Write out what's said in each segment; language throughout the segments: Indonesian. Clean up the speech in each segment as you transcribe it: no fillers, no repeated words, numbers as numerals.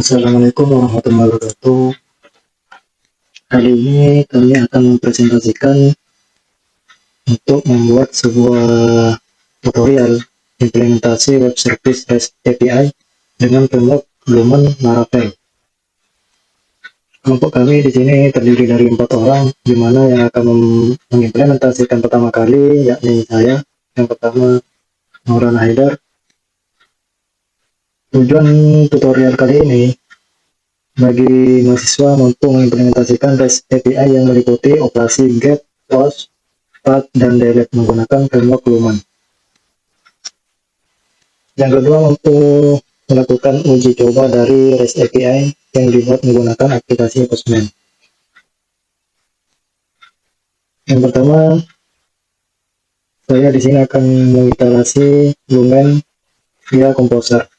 Assalamualaikum warahmatullahi wabarakatuh. Kali ini kami akan mempresentasikan untuk membuat sebuah tutorial implementasi web service REST API dengan framework Blumen Laravel. Kelompok kami di sini terdiri dari 4 orang, di mana yang akan mengimplementasikan pertama kali yakni saya. Yang pertama, Maulana Haidar. Tujuan tutorial kali ini bagi mahasiswa untuk mengimplementasikan REST API yang meliputi operasi GET, POST, start, dan delete menggunakan framework Lumen. Yang kedua, untuk melakukan uji coba dari REST API yang dibuat menggunakan aplikasi Postman. Yang pertama, saya di sini akan menginstalasi Lumen via Composer.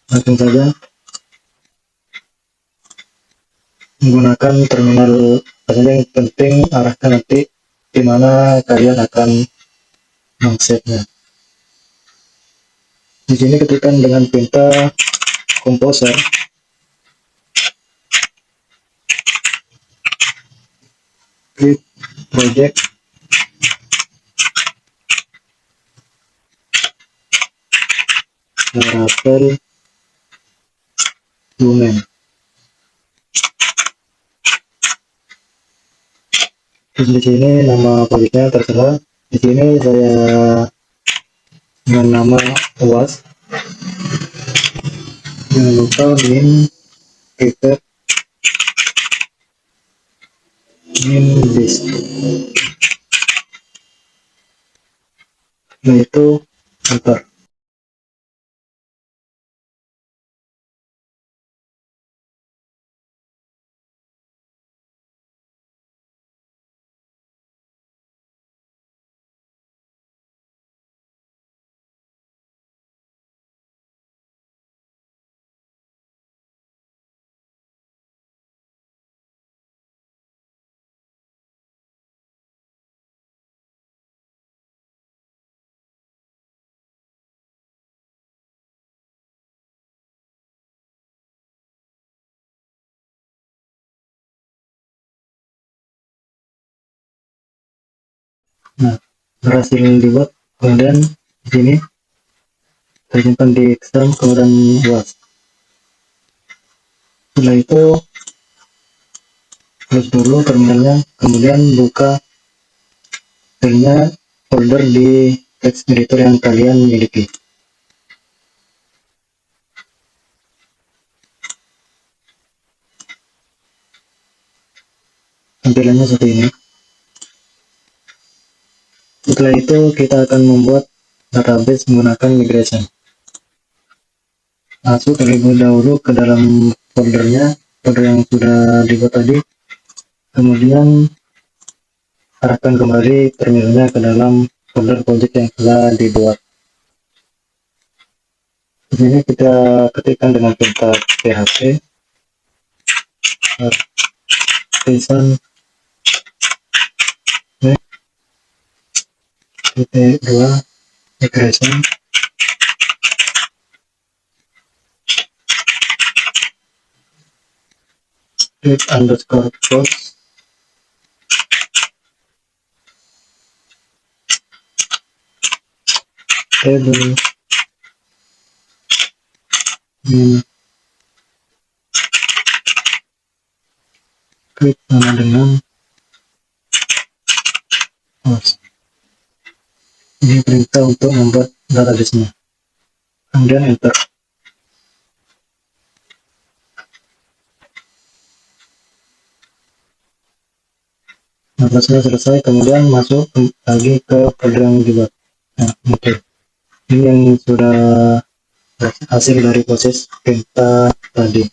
Langsung saja menggunakan terminal saja, yang penting arahkan nanti di mana kalian akan meng-save-nya. Di sini ketikkan dengan perintah Composer, klik project, Laravel Lumen. Terus di sini nama proyeknya terserah. Di sini saya dengan nama UAS. Jangan lupa min prepare min disk. Nah itu enter. Nah, berhasil dibuat. Kemudian di sini tersimpan di external, kemudian UAS. Setelah itu close dulu terminalnya, kemudian buka filenya folder di text editor yang kalian miliki. Tampilannya seperti ini. Setelah itu kita akan membuat database menggunakan migration. Masuk terlebih dahulu ke dalam foldernya, folder yang sudah dibuat tadi. Kemudian arahkan kembali terminalnya ke dalam folder project yang telah dibuat. Di sini kita ketikkan dengan perintah php artisan dua migration underscore post table min klik sama dengan post. Ini perintah untuk membuat database-nya. Kemudian enter. Database-nya selesai, kemudian masuk lagi ke folder yang dibuat. Nah, oke. Ini yang sudah hasil dari proses perintah tadi.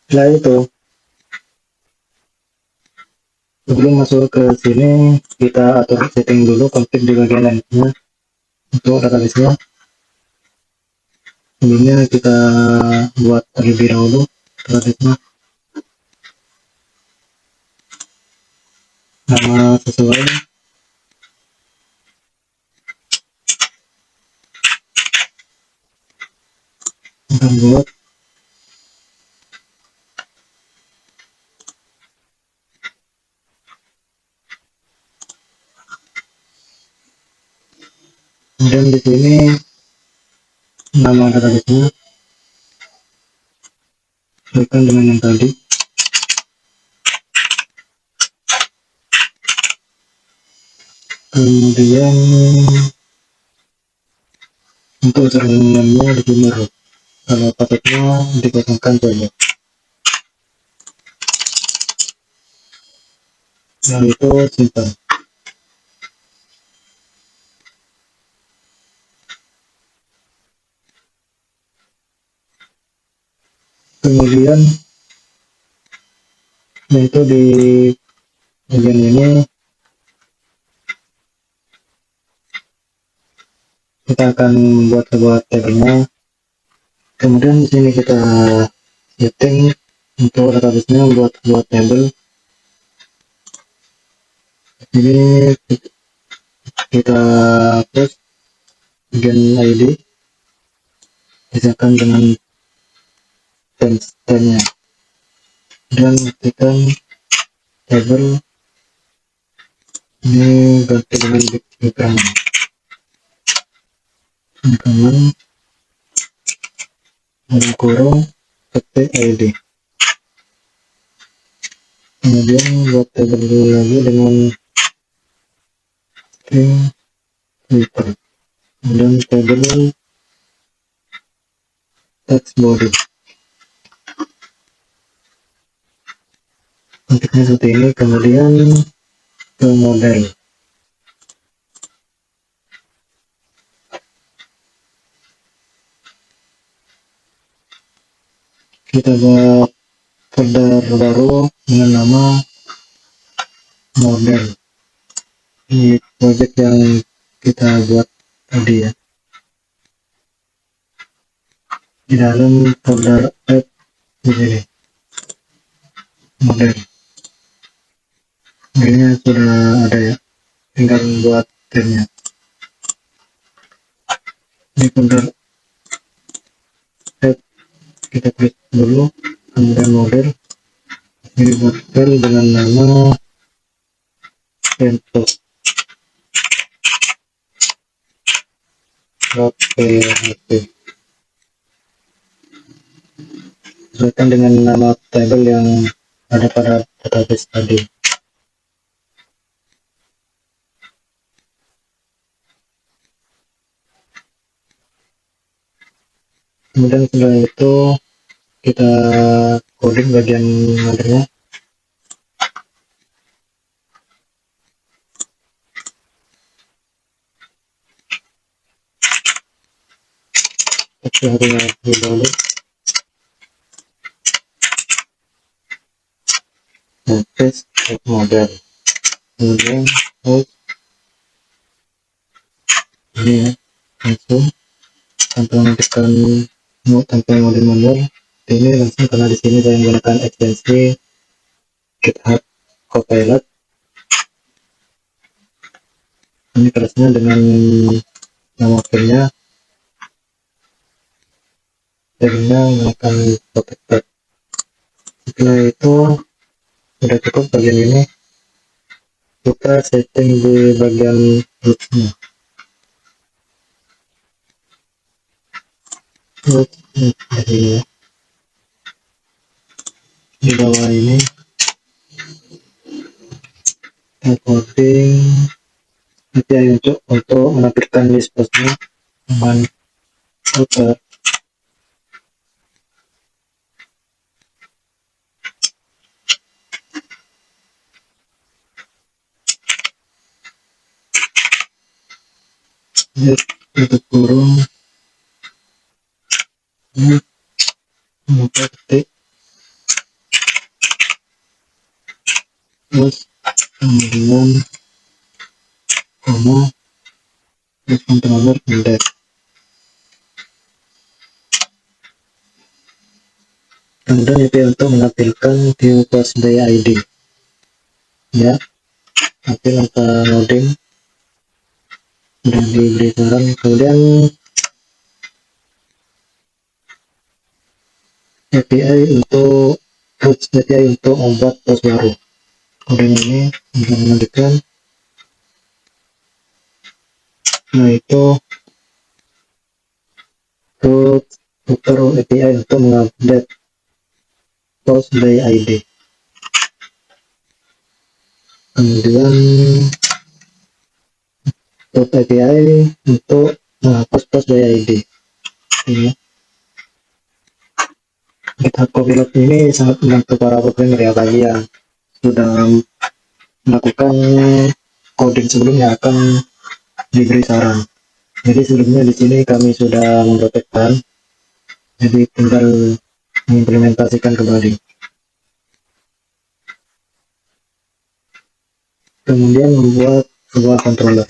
Setelah itu, sebelum masuk ke sini, kita atur setting dulu config di bagian lainnya untuk database-nya. Sebelumnya kita buat terlebih dahulu database-nya. Nama sesuai, akan buat kemudian di sini nama database-nya sesuaikan dengan yang tadi. Kemudian untuk username-nya di sini root, kalau passwordnya dikosongkan saja. Yang itu simpan. Kemudian yaitu di bagian ini kita akan buat sebuah tabelnya. Kemudian di sini kita setting untuk database-nya buat sebuah tabel. Ini kita hapus bagian ID, misalkan dengan temp-nya, dan ketikkan tabel ini ganti dengan background dalam kurung ketik ID. Kemudian buat tabel lagi dengan string Twitter, kemudian tabel text body. Bentuknya seperti ini. Kemudian ke model, kita buat folder baru dengan nama model. Ini project yang kita buat tadi ya. Di dalam folder add di sini model ini sudah ada ya, tinggal buat filenya. Di folder add kita klik dulu, kemudian model ini buat file dengan nama php, sesuaikan dengan nama table yang ada pada database tadi. Kemudian setelah itu kita coding bagian modelnya. Kita harus dulu paste model, kemudian ini ya, langsung tanpa menentukan tanpa model ini langsung, karena di sini saya menggunakan ekstensi GitHub Copilot. Ini kelasnya dengan nama filenya, filenya menggunakan protected. Setelah itu sudah cukup bagian ini, kita setting di bagian rootnya. Di bawah ini coding API untuk menampilkan list postnya dengan footer. Tutup kurung, ketik terus kemudian koma terus controller index. Kemudian itu untuk menampilkan view post by ID ya, tapi langkah loading sudah diberi saran. Kemudian API untuk API untuk membuat pos baru. Kodenya ini bisa melanjutkan. Nah, itu fitur API untuk mengupdate post by ID. Kemudian API untuk menghapus post by ID. Ini GitHub Copilot ini sangat membantu para programmer ya, bagi yang sudah melakukan coding sebelumnya akan diberi saran. Jadi sebelumnya di sini kami sudah mempraktekkan, jadi tinggal mengimplementasikan kembali. Kemudian membuat sebuah controller.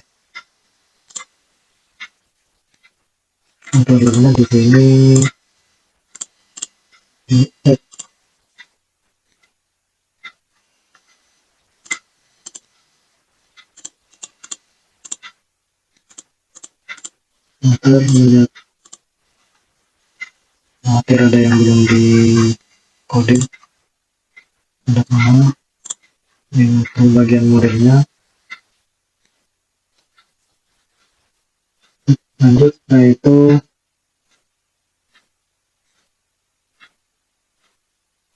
Controllernya di sini add melihat materi ada yang belum di coding, ada mana yang bagian modelnya. Lanjut, setelah itu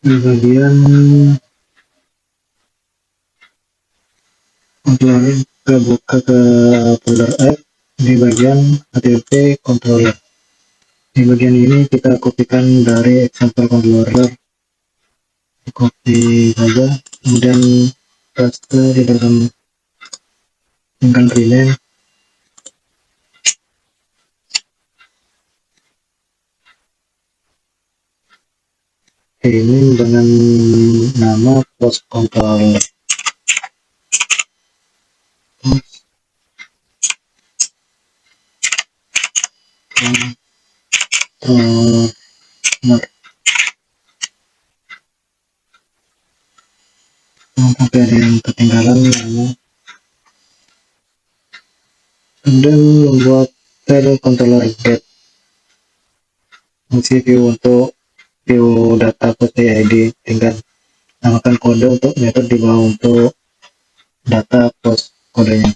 di bagian controller buka ke folder app di bagian http controller. Di bagian ini kita kopikan dari example controller, copy saja, kemudian paste di dalam, tinggal rename ini dengan nama post controller. Sampai ada yang ketinggalan namanya. Kemudian membuat file controller get fungsi view untuk view data post ID, tinggal namakan kode untuk metode di bawah untuk data post kodenya.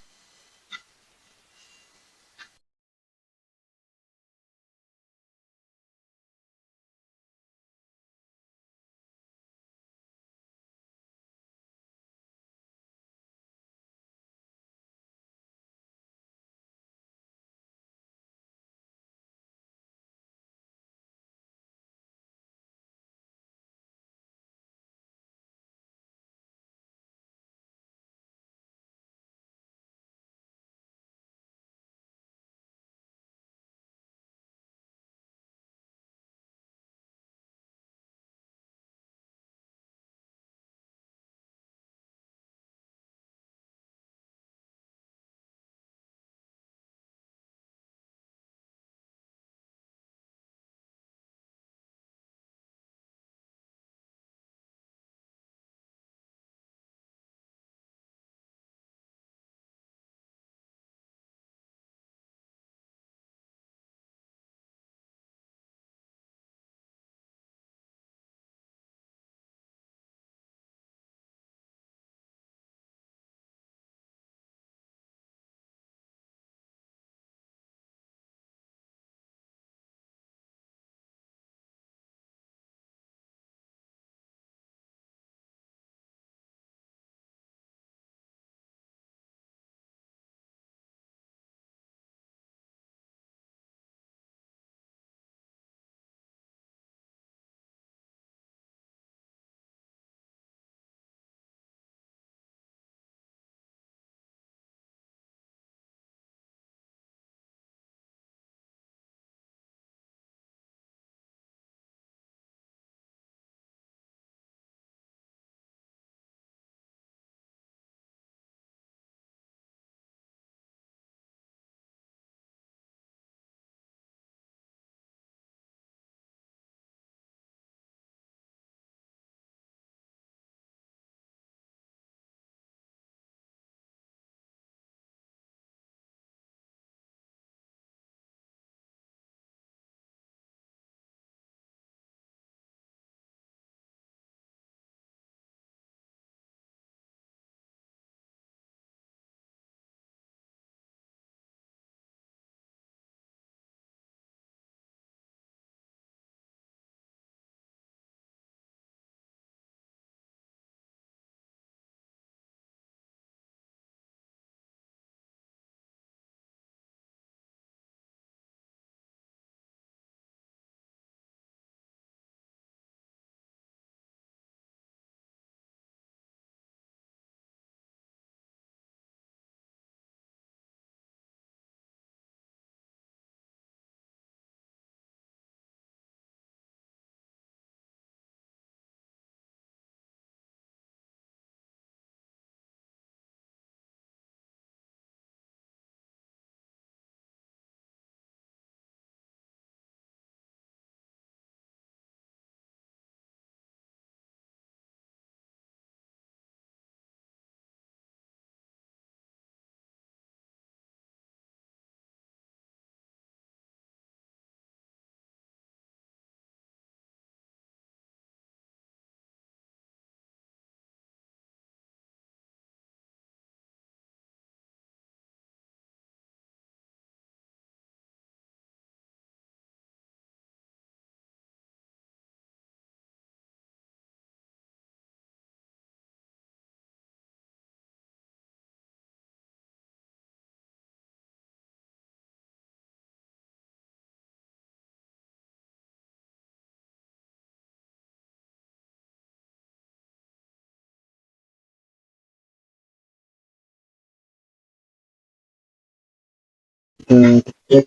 kita cek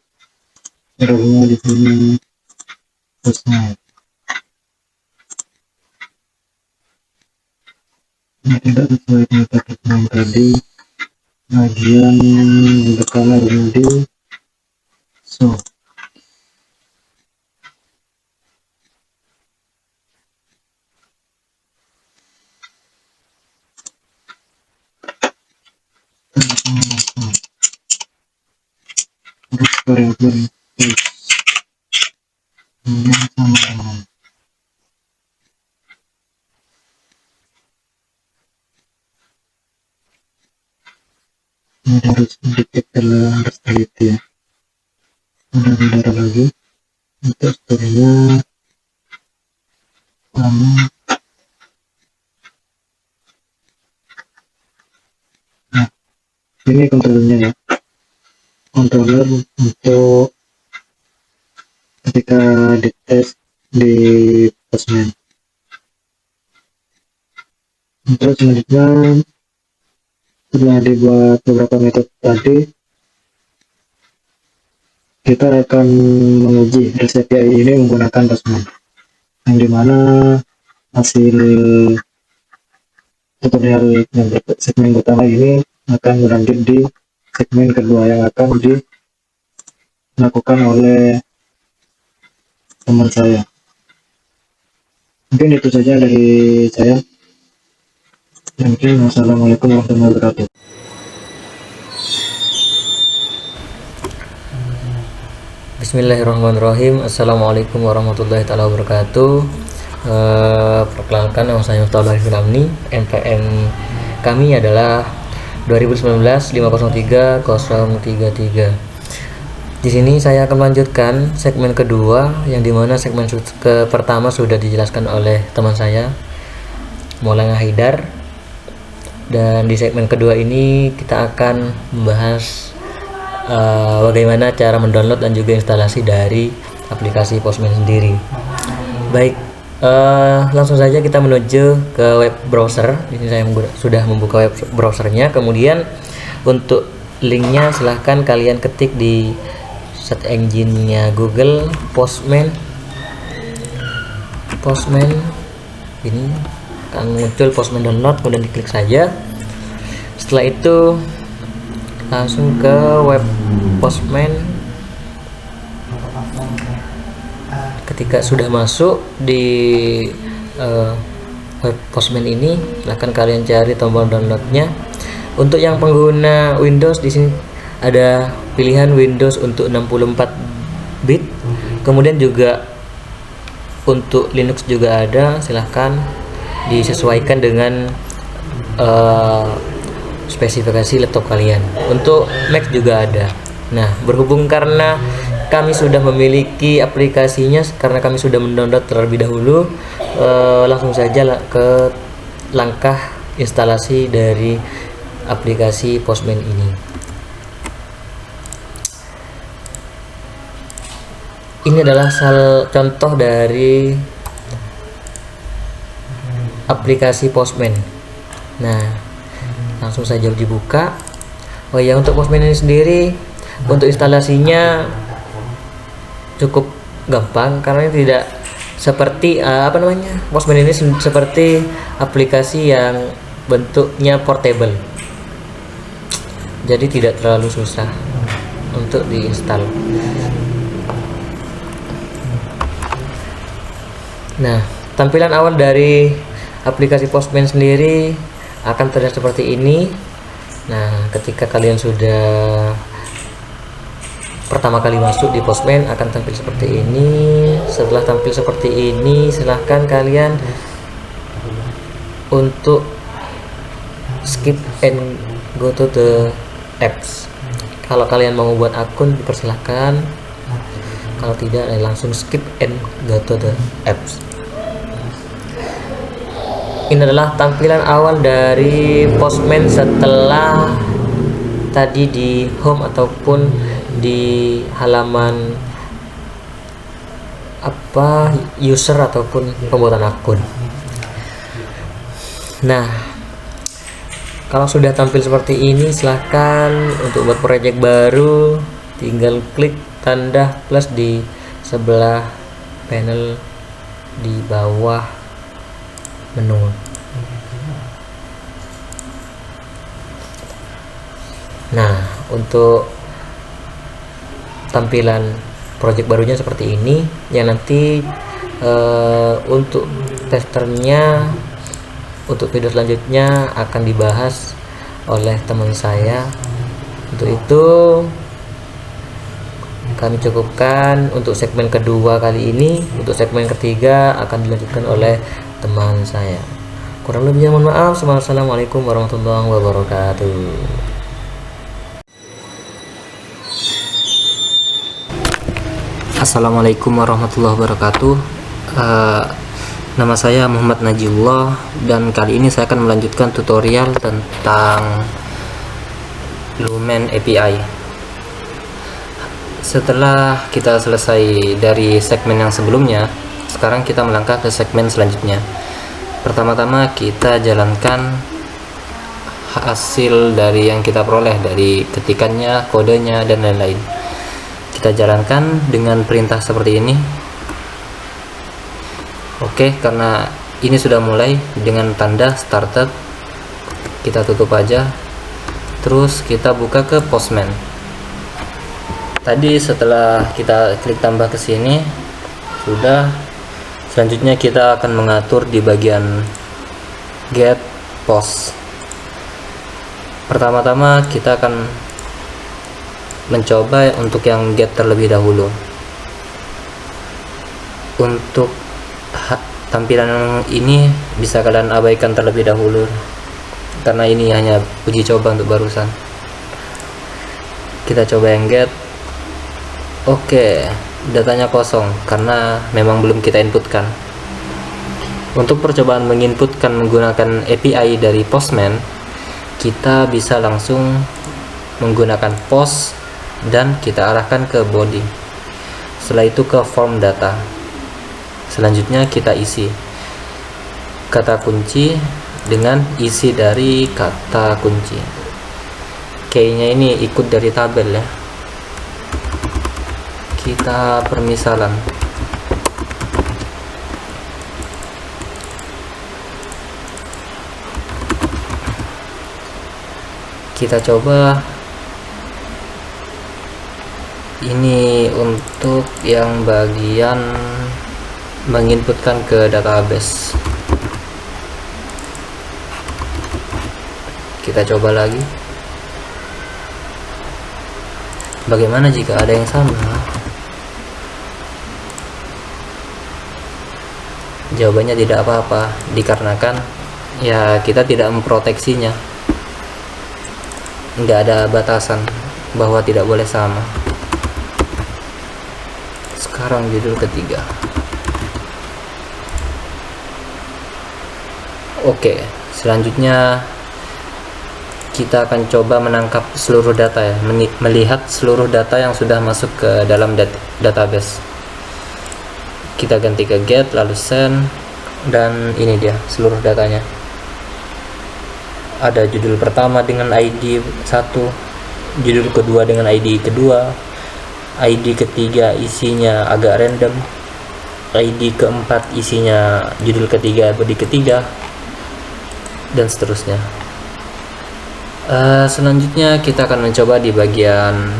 errornya di sini postnet. Tidak sesuai dengan paket yang tadi, bagian bekalan remedi. So terus variabel text yang sama dengan ini harus dicek terus teliti ya. Saudara lagi untuk storenya lama. Nah, ini kontrolernya ya, controller untuk ketika dites di Postman. Terus selanjutnya setelah dibuat beberapa metode tadi, kita akan menguji REST API ini menggunakan Postman, yang dimana hasil tutorial yang segmen pertama ini akan berlanjut di segmen kedua yang akan dilakukan oleh teman saya. Mungkin itu saja dari saya. Mungkin wassalamualaikum warahmatullahi wabarakatuh. Bismillahirrahmanirrahim. Assalamualaikum warahmatullahi wabarakatuh. Perkenalkan, nama saya Miftahul Arifin Amni. NPM kami adalah 2019-503-033. Di sini saya akan melanjutkan segmen kedua, yang dimana segmen pertama sudah dijelaskan oleh teman saya Maulana Haidar, dan di segmen kedua ini kita akan membahas bagaimana cara mendownload dan juga instalasi dari aplikasi Postman sendiri. Baik, langsung saja kita menuju ke web browser. Di sini saya sudah membuka web browsernya. Kemudian untuk linknya silahkan kalian ketik di search engine-nya Google Postman ini akan muncul Postman download, kemudian diklik saja. Setelah itu langsung ke web Postman. Ketika sudah masuk di web Postman ini, silahkan kalian cari tombol downloadnya. Untuk yang pengguna Windows, di sini ada pilihan Windows untuk 64 bit, kemudian juga untuk Linux juga ada. Silahkan disesuaikan dengan spesifikasi laptop kalian. Untuk Mac juga ada. Nah, berhubung karena kami sudah memiliki aplikasinya, karena kami sudah mendownload terlebih dahulu, langsung saja ke langkah instalasi dari aplikasi Postman ini. Ini adalah contoh dari aplikasi Postman. Nah, langsung saja dibuka. Oh ya, untuk Postman ini sendiri, untuk instalasinya cukup gampang karena tidak seperti Postman ini seperti aplikasi yang bentuknya portable. Jadi tidak terlalu susah untuk diinstal. Nah, tampilan awal dari aplikasi Postman sendiri akan terlihat seperti ini. Nah, ketika kalian sudah pertama kali masuk di Postman akan tampil seperti ini. Setelah tampil seperti ini, silahkan kalian untuk skip and go to the apps. Kalau kalian mau buat akun, dipersilahkan. Kalau tidak, langsung skip and go to the apps. Ini adalah tampilan awal dari Postman setelah tadi di home ataupun di halaman user ataupun pembuatan akun. Nah, kalau sudah tampil seperti ini, silahkan untuk buat project baru tinggal klik tanda plus di sebelah panel di bawah menu. Nah, untuk tampilan project barunya seperti ini, yang nanti untuk testernya untuk video selanjutnya akan dibahas oleh teman saya. Untuk itu kami cukupkan untuk segmen kedua kali ini. Untuk segmen ketiga akan dilanjutkan oleh teman saya. Kurang lebihnya mohon maaf. Assalamualaikum warahmatullahi wabarakatuh. Assalamualaikum warahmatullahi wabarakatuh. Nama saya Muhammad Najibullah, dan kali ini saya akan melanjutkan tutorial tentang Lumen API. Setelah kita selesai dari segmen yang sebelumnya, sekarang kita melangkah ke segmen selanjutnya. Pertama-tama kita jalankan hasil dari yang kita peroleh dari ketikannya, kodenya, dan lain-lain. Kita jalankan dengan perintah seperti ini. Oke, karena ini sudah mulai dengan tanda started, kita tutup aja. Terus kita buka ke Postman. Tadi setelah kita klik tambah ke sini sudah. Selanjutnya kita akan mengatur di bagian get post. Pertama-tama kita akan mencoba untuk yang get terlebih dahulu. Untuk tampilan ini bisa kalian abaikan terlebih dahulu karena ini hanya uji coba untuk barusan. Kita coba yang get. Oke, datanya kosong karena memang belum kita inputkan. Untuk percobaan menginputkan menggunakan API dari Postman, kita bisa langsung menggunakan post dan kita arahkan ke body. Setelah itu ke form data. Selanjutnya kita isi kata kunci dengan isi dari kata kunci. Key-nya ini ikut dari tabel ya. Kita permisalan. Kita coba ini untuk yang bagian menginputkan ke database. Kita coba lagi. Bagaimana jika ada yang sama? Jawabannya tidak apa-apa, dikarenakan ya kita tidak memproteksinya. Nggak ada batasan bahwa tidak boleh sama. Sekarang judul ketiga. Oke, selanjutnya kita akan coba menangkap seluruh data ya, melihat seluruh data yang sudah masuk ke dalam database. Kita ganti ke get, lalu send, dan ini dia seluruh datanya. Ada judul pertama dengan ID 1, judul kedua dengan ID kedua, ID ketiga isinya agak random, ID keempat isinya judul ketiga, body ketiga, dan seterusnya. Selanjutnya kita akan mencoba di bagian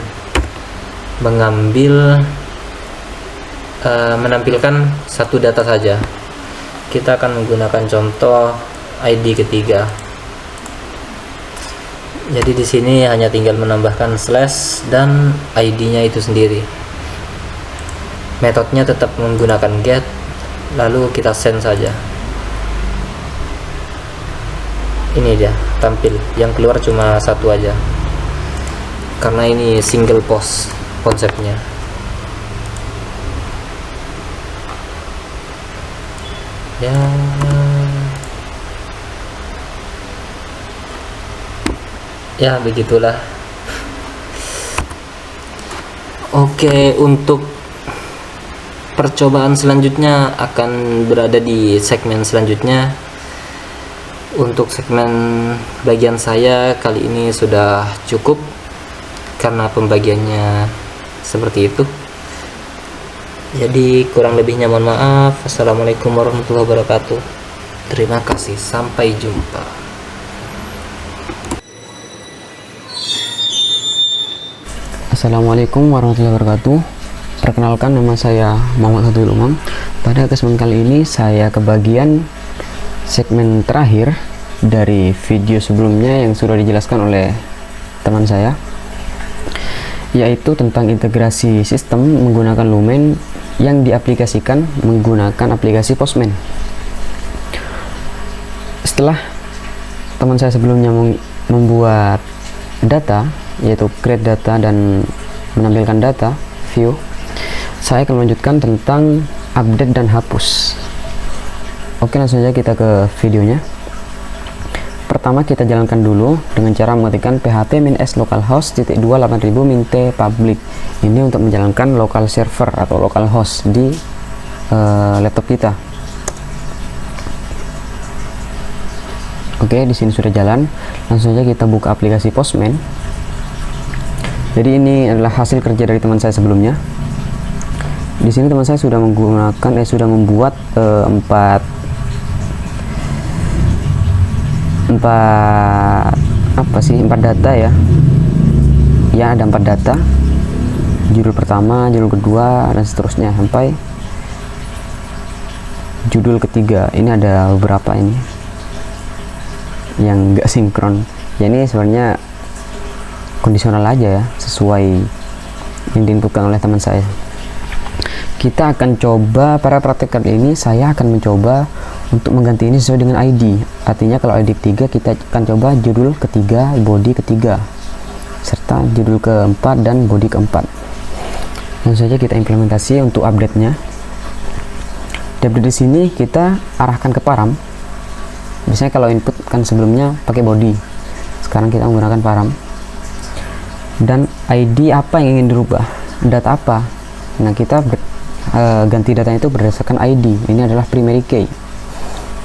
mengambil menampilkan satu data saja. Kita akan menggunakan contoh ID ketiga. Jadi di sini hanya tinggal menambahkan slash dan ID-nya itu sendiri. Metodenya tetap menggunakan get, lalu kita send saja. Ini dia tampil, yang keluar cuma satu aja karena ini single post konsepnya. Ya begitulah. Oke, untuk percobaan selanjutnya akan berada di segmen selanjutnya. Untuk segmen bagian saya kali ini sudah cukup karena pembagiannya seperti itu. Jadi kurang lebihnya mohon maaf. Assalamualaikum warahmatullahi wabarakatuh. Terima kasih, sampai jumpa. Assalamualaikum warahmatullahi wabarakatuh. Perkenalkan, nama saya Muhammad Abdul Umam. Pada kesempatan kali ini saya kebagian segmen terakhir dari video sebelumnya yang sudah dijelaskan oleh teman saya, yaitu tentang integrasi sistem menggunakan Lumen yang diaplikasikan menggunakan aplikasi Postman. Setelah teman saya sebelumnya membuat data, yaitu create data dan menampilkan data view, saya akan melanjutkan tentang update dan hapus. Oke, langsung saja kita ke videonya. Pertama, kita jalankan dulu dengan cara mengetikkan php-s localhost .2 8000 -t public. Ini untuk menjalankan local server atau local host di laptop kita. Oke, di sini sudah jalan. Langsung saja kita buka aplikasi Postman. Jadi ini adalah hasil kerja dari teman saya sebelumnya. Di sini teman saya sudah menggunakan sudah membuat empat data ya. Ya, ada 4 data. Judul pertama, judul kedua, dan seterusnya sampai judul ketiga. Ini ada beberapa ini yang enggak sinkron. Ya, ini sebenarnya kondisional aja ya, sesuai yang diinputkan oleh teman saya. Kita akan coba pada praktek kali ini, saya akan mencoba untuk mengganti ini sesuai dengan ID. Artinya kalau ID ketiga, kita akan coba judul ketiga, body ketiga, serta judul keempat dan body keempat. Langsung saja kita implementasi untuk update-nya. Di update di sini kita arahkan ke param. Biasanya kalau input kan sebelumnya pakai body, sekarang kita menggunakan param. Dan ID apa yang ingin dirubah, data apa. Nah, kita ganti datanya itu berdasarkan ID. Ini adalah primary key.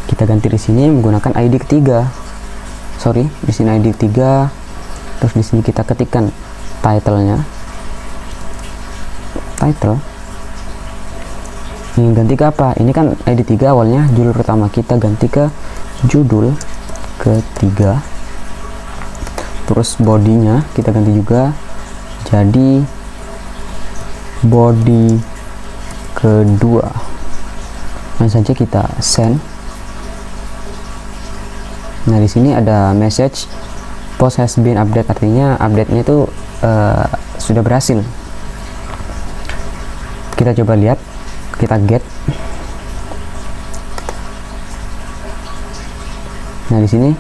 Kita ganti di sini menggunakan ID ketiga. Di sini ID ketiga. Terus di sini kita ketikkan title-nya. Title. Ini ganti ke apa? Ini kan ID 3 awalnya judul pertama, kita ganti ke judul ketiga. Terus bodinya kita ganti juga jadi body kedua. Langsung saja kita send. Nah, di sini ada message post has been update, artinya update-nya itu sudah berhasil. Kita coba lihat, kita get. Nah, di sini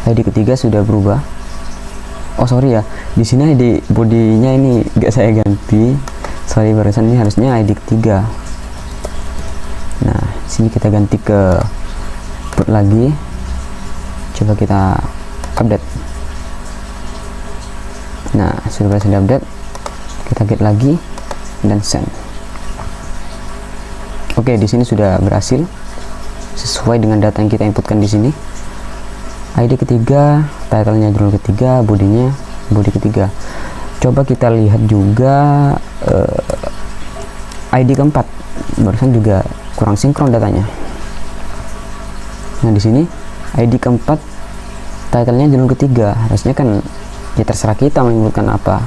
ID ketiga sudah berubah. Oh, sorry ya, di sini ID bodinya ini gak saya ganti. Sorry, barusan ini harusnya ID ketiga. Nah, sini kita ganti ke put lagi. Coba kita update. Nah, sudah berhasil update. Kita get lagi dan send. Oke, di sini sudah berhasil sesuai dengan data yang kita inputkan di sini. ID ketiga, title-nya judul ketiga, bodinya body ketiga. Coba kita lihat juga ID keempat. Barusan juga kurang sinkron datanya. Nah, di sini ID keempat, title-nya judul ketiga. Harusnya kan ya terserah kita menginputkan apa,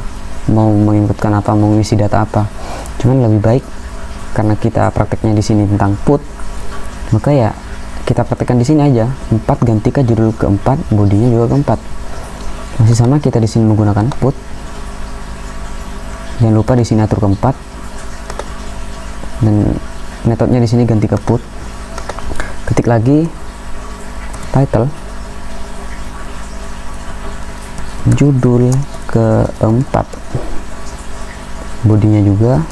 mau mengisi data apa. Cuman lebih baik karena kita prakteknya di sini tentang put, maka ya kita praktekkan di sini aja. 4 ganti ke judul keempat, bodinya juga keempat. Masih sama, kita di sini menggunakan put. Jangan lupa di sini atur keempat. Dan metodenya di sini ganti ke put. Ketik lagi title, judul keempat, bodinya juga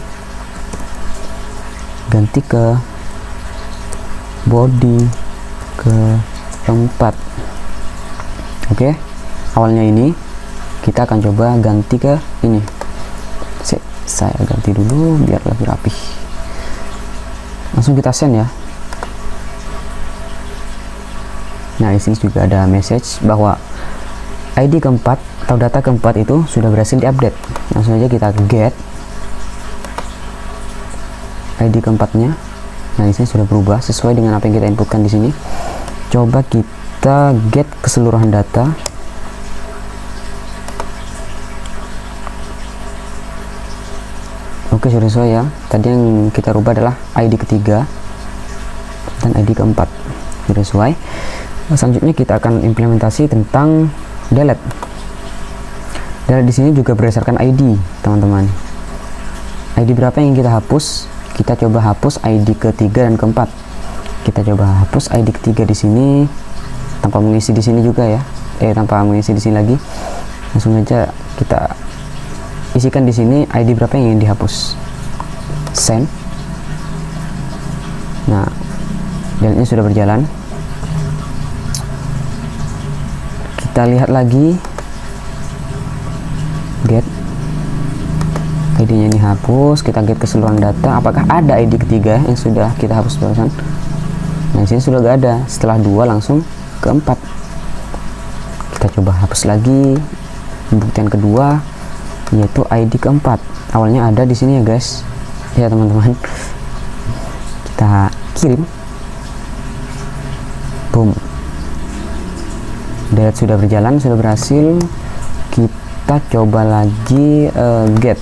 ganti ke body keempat. Oke, awalnya ini kita akan coba ganti ke ini. Saya ganti dulu biar lebih rapih. Langsung kita send ya. Nah, di sini juga ada message bahwa ID keempat atau data keempat itu sudah berhasil diupdate. Langsung aja kita get. ID keempatnya. Nah, di sini sudah berubah sesuai dengan apa yang kita inputkan di sini. Coba kita get keseluruhan data. Oke, sudah sesuai ya. Tadi yang kita rubah adalah ID ketiga dan ID keempat. Sudah sesuai. Selanjutnya kita akan implementasi tentang delete. Delete di sini juga berdasarkan ID, teman-teman. ID berapa yang kita hapus? Kita coba hapus ID ketiga dan keempat. Kita coba hapus ID ketiga di sini tanpa mengisi di sini juga ya. Tanpa mengisi di sini lagi. Langsung aja kita isikan di sini ID berapa yang ingin dihapus. Send. Nah, delete-nya sudah berjalan. Kita lihat lagi get ID-nya ini hapus, kita get keseluruhan data. Apakah ada ID ketiga yang sudah kita hapus barusan? Nah, di sini sudah gak ada. Setelah 2 langsung ke 4. Kita coba hapus lagi. Pembuktian kedua yaitu ID keempat. Awalnya ada di sini ya, guys. Ya, teman-teman. Kita kirim. Boom. Delete sudah berjalan, sudah berhasil. Kita coba lagi get,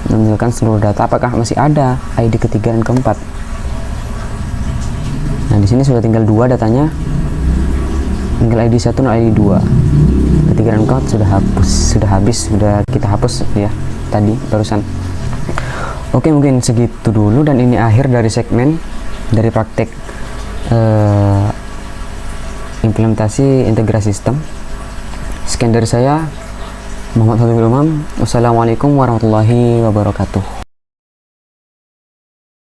menampilkan seluruh data. Apakah masih ada ID ketiga dan keempat? Nah, di sini sudah tinggal 2 datanya, tinggal ID 1 dan ID 2. Ketiga dan keempat sudah habis, sudah kita hapus ya tadi barusan. Oke, mungkin segitu dulu, dan ini akhir dari segmen dari praktek implementasi integrasi sistem. Sekian dari saya, Muhammad Khalil Umam. Wassalamualaikum warahmatullahi wabarakatuh.